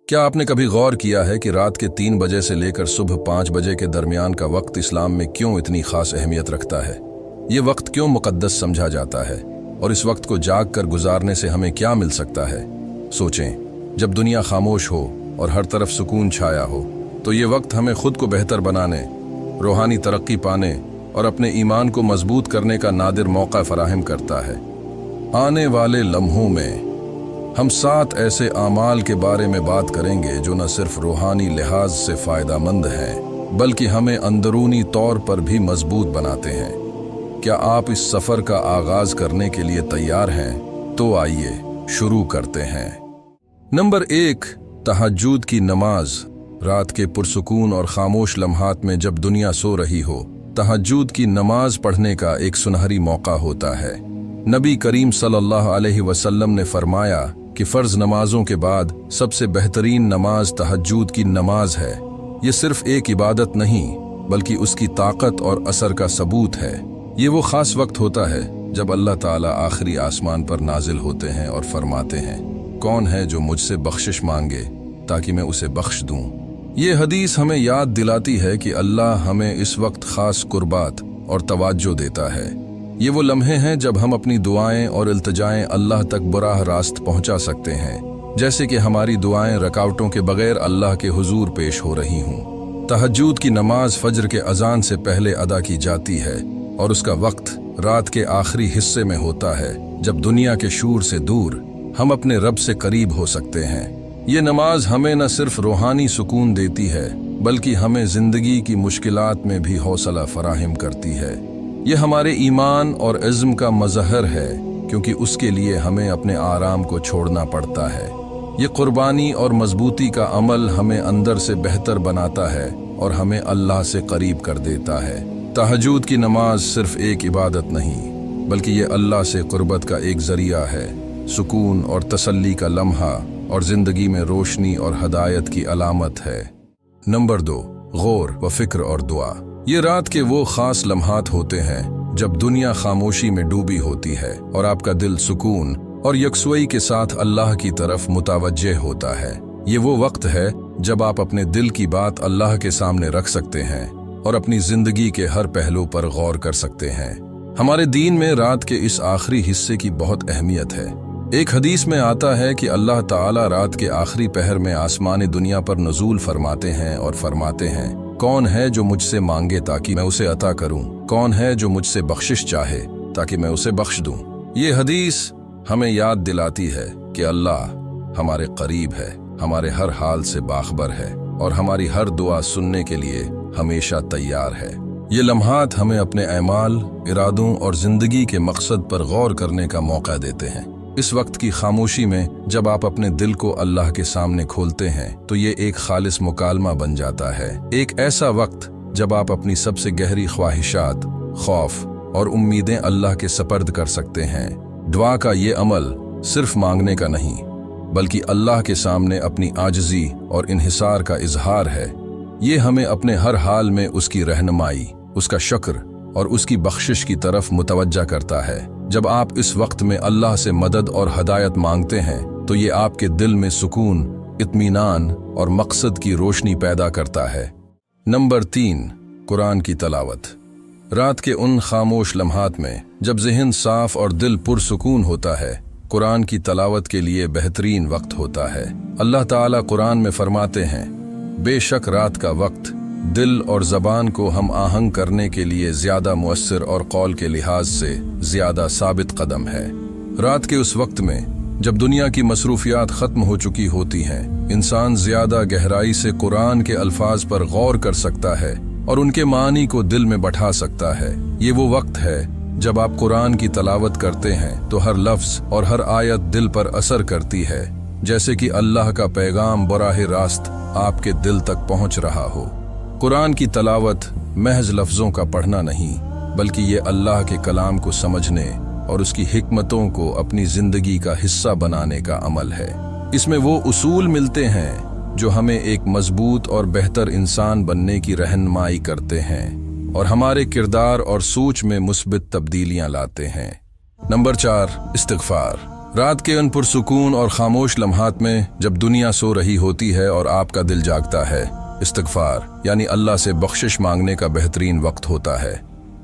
क्या आपने कभी गौर किया है कि रात के 3 बजे से लेकर सुबह 5 बजे के दरमियान का वक्त इस्लाम में क्यों इतनी खास अहमियत रखता है? ये वक्त क्यों मुकद्दस समझा जाता है और इस वक्त को जाग कर गुजारने से हमें क्या मिल सकता है? सोचें, जब दुनिया खामोश हो और हर तरफ सुकून छाया हो तो ये वक्त हमें खुद को बेहतर बनाने, रूहानी तरक्की पाने और अपने ईमान को मजबूत करने का नादिर मौका फराहम करता है। आने वाले लम्हों में हम 7 ऐसे आमाल के बारे में बात करेंगे जो न सिर्फ रूहानी लिहाज से फ़ायदामंद हैं बल्कि हमें अंदरूनी तौर पर भी मजबूत बनाते हैं। क्या आप इस सफ़र का आगाज़ करने के लिए तैयार हैं? तो आइए शुरू करते हैं। नंबर 1, तहज्जुद की नमाज। रात के पुरसुकून और खामोश लम्हात में जब दुनिया सो रही हो, तहज्जुद की नमाज पढ़ने का एक सुनहरी मौका होता है। नबी करीम सल्लल्लाहु अलैहि वसल्लम ने फरमाया कि फ़र्ज नमाजों के बाद सबसे बेहतरीन नमाज तहज्जुद की नमाज है। ये सिर्फ एक इबादत नहीं बल्कि उसकी ताकत और असर का सबूत है। ये वो ख़ास वक्त होता है जब अल्लाह ताला आखिरी आसमान पर नाजिल होते हैं और फरमाते हैं, कौन है जो मुझसे बख्शिश मांगे ताकि मैं उसे बख्श दूं। ये हदीस हमें याद दिलाती है कि अल्लाह हमें इस वक्त ख़ास कुर्बात और तवज्जो देता है। ये वो लम्हे हैं जब हम अपनी दुआएं और इल्तिजाएं अल्लाह तक बराह रास्त पहुंचा सकते हैं, जैसे कि हमारी दुआएं रुकावटों के बगैर अल्लाह के हुजूर पेश हो रही हों। तहज्जुद की नमाज फजर के अजान से पहले अदा की जाती है और उसका वक्त रात के आखिरी हिस्से में होता है, जब दुनिया के शूर से दूर हम अपने रब से करीब हो सकते हैं। ये नमाज हमें न सिर्फ रूहानी सुकून देती है बल्कि हमें जिंदगी की मुश्किलात में भी हौसला फराहम करती है। ये हमारे ईमान और इज़्म का मज़हर है, क्योंकि उसके लिए हमें अपने आराम को छोड़ना पड़ता है। ये कुर्बानी और मजबूती का अमल हमें अंदर से बेहतर बनाता है और हमें अल्लाह से करीब कर देता है। तहज्जुद की नमाज सिर्फ एक इबादत नहीं बल्कि ये अल्लाह से कुर्बत का एक ज़रिया है, सुकून और तसल्ली का लम्हा और ज़िंदगी में रोशनी और हदायत की अलामत है। नंबर 2, गौर व फिक्र और दुआ। ये रात के वो खास लम्हात होते हैं जब दुनिया खामोशी में डूबी होती है और आपका दिल सुकून और यकसुई के साथ अल्लाह की तरफ मुतवज्जे होता है। ये वो वक्त है जब आप अपने दिल की बात अल्लाह के सामने रख सकते हैं और अपनी जिंदगी के हर पहलू पर गौर कर सकते हैं। हमारे दीन में रात के इस आखिरी हिस्से की बहुत अहमियत है। एक हदीस में आता है कि अल्लाह ताला रात के आखिरी पहर में आसमानी दुनिया पर नुज़ूल फरमाते हैं और फरमाते हैं, कौन है जो मुझसे मांगे ताकि मैं उसे अता करूं? कौन है जो मुझसे बख्शिश चाहे ताकि मैं उसे बख्श दूं? ये हदीस हमें याद दिलाती है कि अल्लाह हमारे करीब है, हमारे हर हाल से बाखबर है और हमारी हर दुआ सुनने के लिए हमेशा तैयार है। ये लम्हात हमें अपने अमाल, इरादों और जिंदगी के मकसद पर गौर करने का मौका देते हैं। इस वक्त की खामोशी में जब आप अपने दिल को अल्लाह के सामने खोलते हैं तो ये एक खालिस मुकालमा बन जाता है। एक ऐसा वक्त जब आप अपनी सबसे गहरी ख्वाहिशात, खौफ और उम्मीदें अल्लाह के सपर्द कर सकते हैं। दुआ का ये अमल सिर्फ मांगने का नहीं बल्कि अल्लाह के सामने अपनी आजिज़ी और इन्हिसार का इजहार है। ये हमें अपने हर हाल में उसकी रहनुमाई, उसका शुक्र और उसकी बख्शिश की तरफ मुतवज्जा करता है। जब आप इस वक्त में अल्लाह से मदद और हदायत मांगते हैं तो ये आपके दिल में सुकून, इत्मीनान और मकसद की रोशनी पैदा करता है। नंबर 3, कुरान की तलावत। रात के उन खामोश लम्हात में जब ज़हन साफ और दिल पुरसुकून होता है, कुरान की तलावत के लिए बेहतरीन वक्त होता है। अल्लाह ताला कुरान में फरमाते हैं, बेशक रात का वक्त दिल और ज़बान को हम आहंग करने के लिए ज़्यादा मुअस्सिर और कौल के लिहाज से ज़्यादा साबित कदम है। रात के उस वक्त में जब दुनिया की मसरूफियात ख़त्म हो चुकी होती हैं, इंसान ज़्यादा गहराई से कुरान के अल्फाज पर गौर कर सकता है और उनके मानी को दिल में बैठा सकता है। ये वो वक्त है जब आप कुरान की तलावत करते हैं तो हर लफ्ज़ और हर आयत दिल पर असर करती है, जैसे कि अल्लाह का पैगाम बराह रास्त आपके दिल तक पहुँच रहा हो। कुरान की तलावत महज लफ्ज़ों का पढ़ना नहीं बल्कि ये अल्लाह के कलाम को समझने और उसकी हिकमतों को अपनी ज़िंदगी का हिस्सा बनाने का अमल है। इसमें वो उसूल मिलते हैं जो हमें एक मजबूत और बेहतर इंसान बनने की रहनुमाई करते हैं और हमारे किरदार और सोच में मुस्बित तब्दीलियां लाते हैं। नंबर 4, इस्तिग़फ़ार। रात के उन पुरसुकून और खामोश लम्हात में जब दुनिया सो रही होती है और आपका दिल जागता है, इस्तिग़फ़ार यानी अल्लाह से बख्शिश मांगने का बेहतरीन वक्त होता है।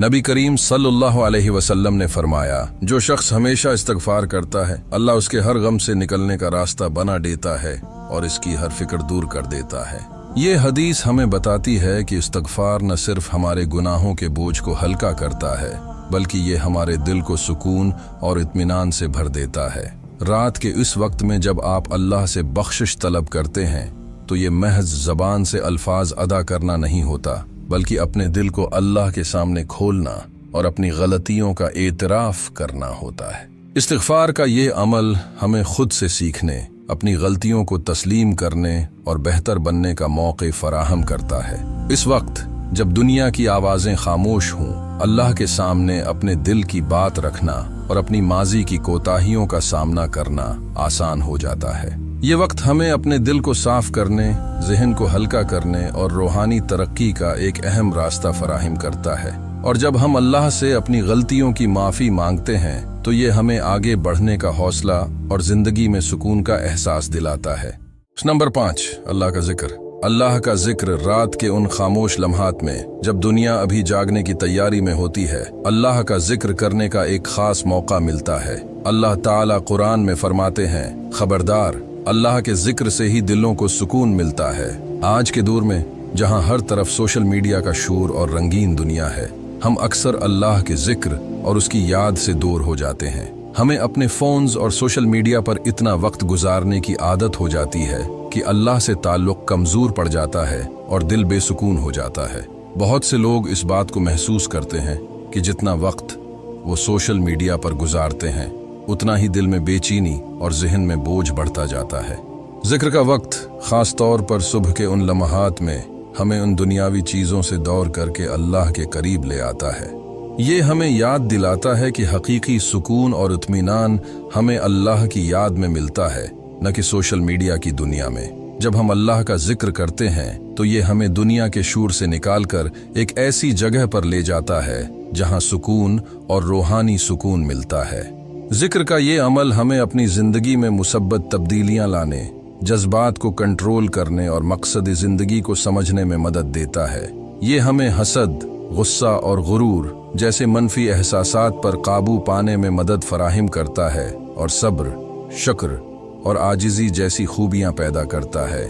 नबी करीम सल्लल्लाहु अलैहि वसल्लम ने फरमाया, जो शख्स हमेशा इस्तिग़फ़ार करता है, अल्लाह उसके हर गम से निकलने का रास्ता बना देता है और इसकी हर फिक्र दूर कर देता है। ये हदीस हमें बताती है कि इस्तिग़फ़ार न सिर्फ हमारे गुनाहों के बोझ को हल्का करता है, बल्कि ये हमारे दिल को सुकून और इत्मीनान से भर देता है। रात के इस वक्त में जब आप अल्लाह से बख्शिश तलब करते हैं, तो ये महज ज़बान से अल्फाज अदा करना नहीं होता, बल्कि अपने दिल को अल्लाह के सामने खोलना और अपनी गलतियों का एतराफ़ करना होता है। इस्तिग़फ़ार का ये अमल हमें खुद से सीखने, अपनी गलतियों को तस्लीम करने और बेहतर बनने का मौका फराहम करता है। इस वक्त जब दुनिया की आवाज़ें खामोश हों, अल्लाह के सामने अपने दिल की बात रखना और अपनी माजी की कोताहियों का सामना करना आसान हो जाता है। ये वक्त हमें अपने दिल को साफ करने, ज़हन को हल्का करने और रूहानी तरक्की का एक अहम रास्ता फराहम करता है। और जब हम अल्लाह से अपनी गलतियों की माफ़ी मांगते हैं, तो ये हमें आगे बढ़ने का हौसला और ज़िंदगी में सुकून का एहसास दिलाता है। नंबर 5, अल्लाह का जिक्र। अल्लाह का जिक्र रात के उन खामोश लम्हात में जब दुनिया अभी जागने की तैयारी में होती है, अल्लाह का जिक्र करने का एक खास मौका मिलता है। अल्लाह ताला कुरान में फरमाते हैं, खबरदार, अल्लाह के जिक्र से ही दिलों को सुकून मिलता है। आज के दौर में जहां हर तरफ सोशल मीडिया का शोर और रंगीन दुनिया है, हम अक्सर अल्लाह के जिक्र और उसकी याद से दूर हो जाते हैं। हमें अपने फ़ोन्स और सोशल मीडिया पर इतना वक्त गुजारने की आदत हो जाती है कि अल्लाह से ताल्लुक़ कमज़ोर पड़ जाता है और दिल बेसुकून हो जाता है। बहुत से लोग इस बात को महसूस करते हैं कि जितना वक्त वो सोशल मीडिया पर गुजारते हैं, उतना ही दिल में बेचैनी और जहन में बोझ बढ़ता जाता है। जिक्र का वक्त ख़ास तौर पर सुबह के उन लम्हात में हमें उन दुनियावी चीज़ों से दौर करके अल्लाह के करीब ले आता है। ये हमें याद दिलाता है कि हकीकी सुकून और इत्मीनान हमें अल्लाह की याद में मिलता है, न कि सोशल मीडिया की दुनिया में। जब हम अल्लाह का जिक्र करते हैं, तो ये हमें दुनिया के शोर से निकालकर एक ऐसी जगह पर ले जाता है जहां सुकून और रूहानी सुकून मिलता है। जिक्र का ये अमल हमें अपनी ज़िंदगी में मुसब्बत तब्दीलियां लाने, जज्बात को कंट्रोल करने और मकसद ज़िंदगी को समझने में मदद देता है। ये हमें हसद, गुस्सा और गुरूर जैसे मनफी एहसासात पर काबू पाने में मदद फराहम करता है और सब्र, शुक्र और आजिज़ी जैसी खूबियां पैदा करता है।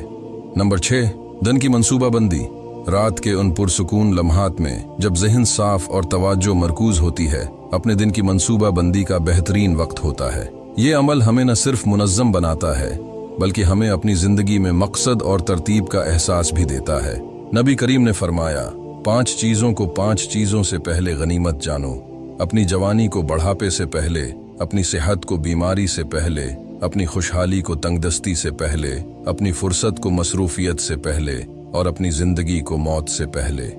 नंबर 6, दिन की मंसूबाबंदी। रात के उन पुरसुकून लम्हात में जब जहन साफ और तवज्जो मरकूज होती है, अपने दिन की मंसूबाबंदी का बेहतरीन वक्त होता है। ये अमल हमें न सिर्फ मुनज़्ज़म बनाता है, बल्कि हमें अपनी ज़िंदगी में मकसद और तरतीब का एहसास भी देता है। नबी करीम ने फरमाया, 5 चीज़ों को 5 चीज़ों से पहले गनीमत जानो। अपनी जवानी को बढ़ापे से पहले, अपनी सेहत को बीमारी से पहले, अपनी खुशहाली को तंगदस्ती से पहले, अपनी फुर्सत को मसरूफियत से पहले और अपनी ज़िंदगी को मौत से पहले।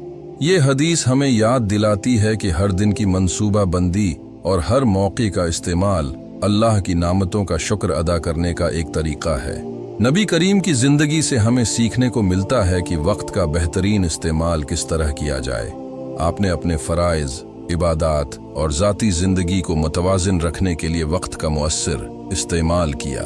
ये हदीस हमें याद दिलाती है कि हर दिन की मंसूबा बंदी और हर मौके का इस्तेमाल अल्लाह की नामतों का शुक्र अदा करने का एक तरीका है। नबी करीम की ज़िंदगी से हमें सीखने को मिलता है कि वक्त का बेहतरीन इस्तेमाल किस तरह किया जाए। आपने अपने फ़राइज़, इबादात और ज़ाती ज़िंदगी को मुतवाज़िन रखने के लिए वक्त का मुअस्सिर इस्तेमाल किया।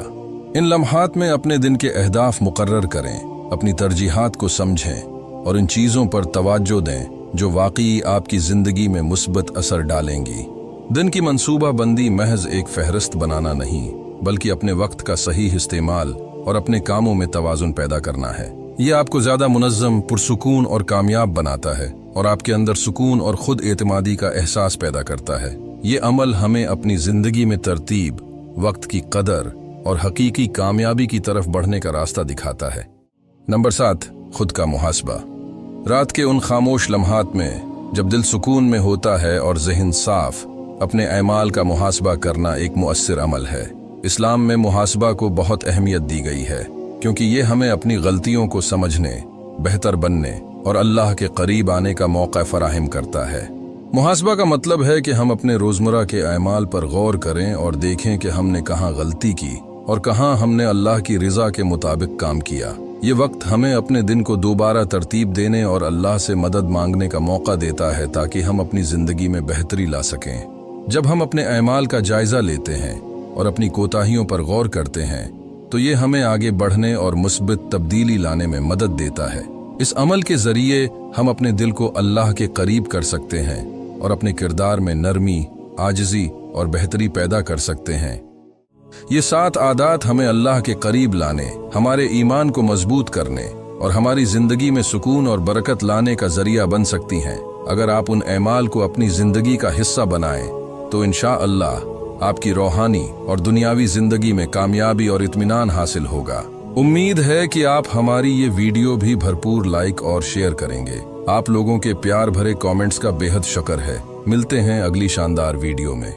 इन लम्हात में अपने दिन के अहदाफ मुकर्रर करें, अपनी तरजीहात को समझें और इन चीज़ों पर तवज्जो दें जो वाकई आपकी ज़िंदगी में मुस्बत असर डालेंगी। दिन की मंसूबा बंदी महज एक फहरिस्त बनाना नहीं, बल्कि अपने वक्त का सही इस्तेमाल और अपने कामों में तवाज़ुन पैदा करना है। ये आपको ज़्यादा मुनज़्ज़म, पुरसुकून और कामयाब बनाता है और आपके अंदर सुकून और खुद एतमादी का एहसास पैदा करता है। ये अमल हमें अपनी ज़िंदगी में तरतीब, वक्त की कदर और हकीकी कामयाबी की तरफ बढ़ने का रास्ता दिखाता है। नंबर 7, खुद का मुहासबा। रात के उन खामोश लम्हात में जब दिल सुकून में होता है और जहन साफ, अपने अमाल का मुहासबा करना एक मुअस्सिर अमल है। इस्लाम में मुहासबा को बहुत अहमियत दी गई है, क्योंकि ये हमें अपनी गलतियों को समझने, बेहतर बनने और अल्लाह के करीब आने का मौका फराहम करता है। मुहासबा का मतलब है कि हम अपने रोज़मर्रा के अमाल पर गौर करें और देखें कि हमने कहाँ गलती की और कहाँ हमने अल्लाह की रज़ा के मुताबिक काम किया। ये वक्त हमें अपने दिन को दोबारा तरतीब देने और अल्लाह से मदद मांगने का मौका देता है, ताकि हम अपनी ज़िंदगी में बेहतरी ला सकें। जब हम अपने अमाल का जायज़ा लेते हैं और अपनी कोताहियों पर गौर करते हैं तो ये हमें आगे बढ़ने और मुस्बित तब्दीली लाने में मदद देता है। इस अमल के जरिए हम अपने दिल को अल्लाह के करीब कर सकते हैं और अपने किरदार में नरमी, आजिज़ी और बेहतरी पैदा कर सकते हैं। ये 7 आदात हमें अल्लाह के करीब लाने, हमारे ईमान को मजबूत करने और हमारी जिंदगी में सुकून और बरकत लाने का जरिया बन सकती हैं। अगर आप उन एमाल को अपनी जिंदगी का हिस्सा बनाएं तो इंशाअल्लाह आपकी रूहानी और दुनियावी जिंदगी में कामयाबी और इत्मीनान हासिल होगा। उम्मीद है कि आप हमारी ये वीडियो भी भरपूर लाइक और शेयर करेंगे। आप लोगों के प्यार भरे कमेंट्स का बेहद शुक्र है। मिलते हैं अगली शानदार वीडियो में।